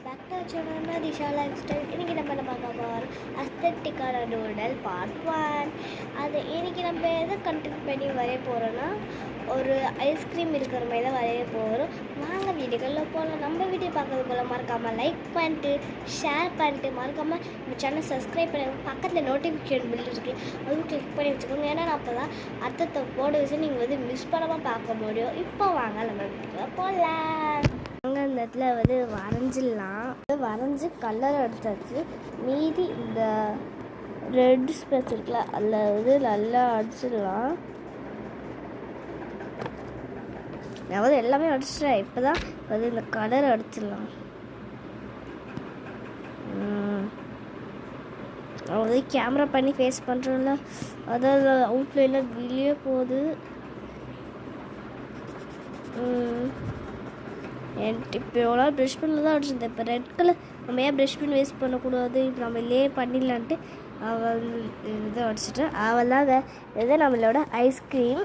Back to channel Disha life style. இன்றைக்கி நம்ம என்ன பார்க்க போகிறோம், அஸ்தட்டிக்கான நூடல் பார்ட் 1. அது இன்றைக்கி நம்ம எதை கண்டென்ட் பண்ணி வரைய போகிறோன்னா, ஒரு ஐஸ்கிரீம் இருக்கிற மாதிரி தான் வரைய போகிறோம். வாங்க வீடியோக்களில் போகலாம். நம்ம வீடியோ பார்க்கறது போல் மறக்காமல் லைக் பண்ணிட்டு ஷேர் பண்ணிட்டு மறக்காமல் நம்ம சேனல் சப்ஸ்கிரைப் பண்ணி பக்கத்தில் நோட்டிஃபிகேஷன் பில் இருக்குது, அதுவும் கிளிக் பண்ணி வச்சுக்கோங்க. ஏன்னா அப்போ தான் அடுத்த போட விஷயம் நீங்கள் மிஸ் பண்ணாமல் பார்க்க முடியும். இப்போ வாங்க நம்ம வீடியோக்குள்ள போகலாம். அங்கே இந்த இடத்துல வரைஞ்சிடலாம். வரைஞ்சி கலர் அடிச்சாச்சு. மீதி இந்த ரெட் ஸ்பெட்ஸ் இருக்குல்ல, அதில் நல்லா அடிச்சிடலாம். நான் எல்லாமே அடிச்சிட்டேன். இப்போ தான் இந்த கலர் அடிச்சிடலாம். கேமரா பண்ணி ஃபேஸ் பண்ணுறோம்ல, அதாவது அவுட்லைனில் வெளியே போகுது. இப்போ எவ்வளோ ப்ரெஷ் பண்ணில் தான் அடிச்சிருந்தேன். இப்போ ரெட் கலர் நம்ம ஏன் ப்ரெஷ் பண்ணி வேஸ்ட் பண்ணக்கூடாது, இப்போ நம்ம இல்லையே பண்ணிடலான்ட்டு அவள் இதை அடிச்சிட்டேன். அவள் தான் இதை நம்மளோட ஐஸ்கிரீம்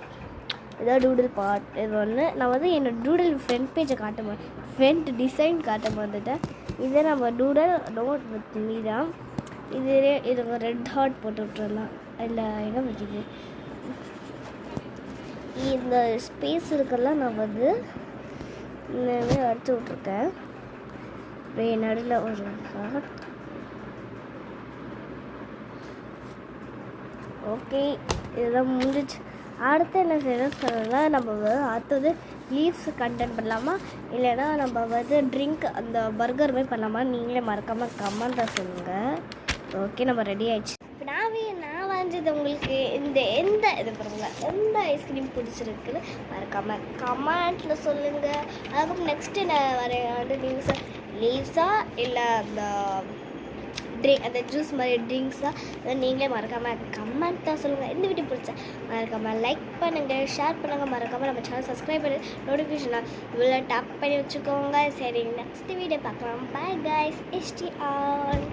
இதான் டூடில் பார்ட். இது ஒன்று நான் என்னோடய டூடில் ஃப்ரண்ட் பேஜை காட்ட ஃப்ரண்ட் டிசைன் காட்ட வந்துட்டேன். இதே நம்ம டூடல் நோட் வித் மீதான். இது ரெட் ஹார்ட் போட்டு விட்டுறலாம். இல்லை என்ன பண்ணுறது, இந்த ஸ்பேஸ் இருக்கிறலாம் நான் இன்னுமே அடிச்சு விட்ருக்கேன். நடுவில் ஒரு ஹார்ட். ஓகே, இதெல்லாம் முடிஞ்சிச்சு. அடுத்து என்ன செய்யணும் சொன்னா, நம்ம அடுத்தது லீவ்ஸ் கண்டென்ட் பண்ணலாமா, இல்லைன்னா நம்ம ட்ரிங்க் அந்த பர்கர் மாதிரி பண்ணலாமா, நீங்களே மறக்காமல் கமெண்ட்டாக சொல்லுங்கள். ஓகே, நம்ம ரெடி ஆயிடுச்சு. இப்போ நான் வரைஞ்சது உங்களுக்கு எந்த இது பாருங்க, எந்த ஐஸ்கிரீம் பிடிச்சிருக்குன்னு மறக்காமல் கமெண்ட்டில் சொல்லுங்கள். அதுக்கப்புறம் நெக்ஸ்ட்டு நான் வரைய லீவ்ஸா இல்லை அந்த ஜூஸ் மாதிரி ட்ரிங்க்ஸாக அதை நீங்களே மறக்காமல் கமெண்ட் தான் சொல்லுங்கள். எந்த வீடியோ பிடிச்சா மறக்காமல் லைக் பண்ணுங்கள், ஷேர் பண்ணுங்கள். மறக்காமல் நம்ம சேனல் சப்ஸ்கிரைப் பண்ணி நோட்டிஃபிகேஷன் இவ்வளோ டேப் பண்ணி வச்சுக்கோங்க. சரி, நெக்ஸ்ட் வீடியோ பார்க்கலாம். Bye guys, HT all.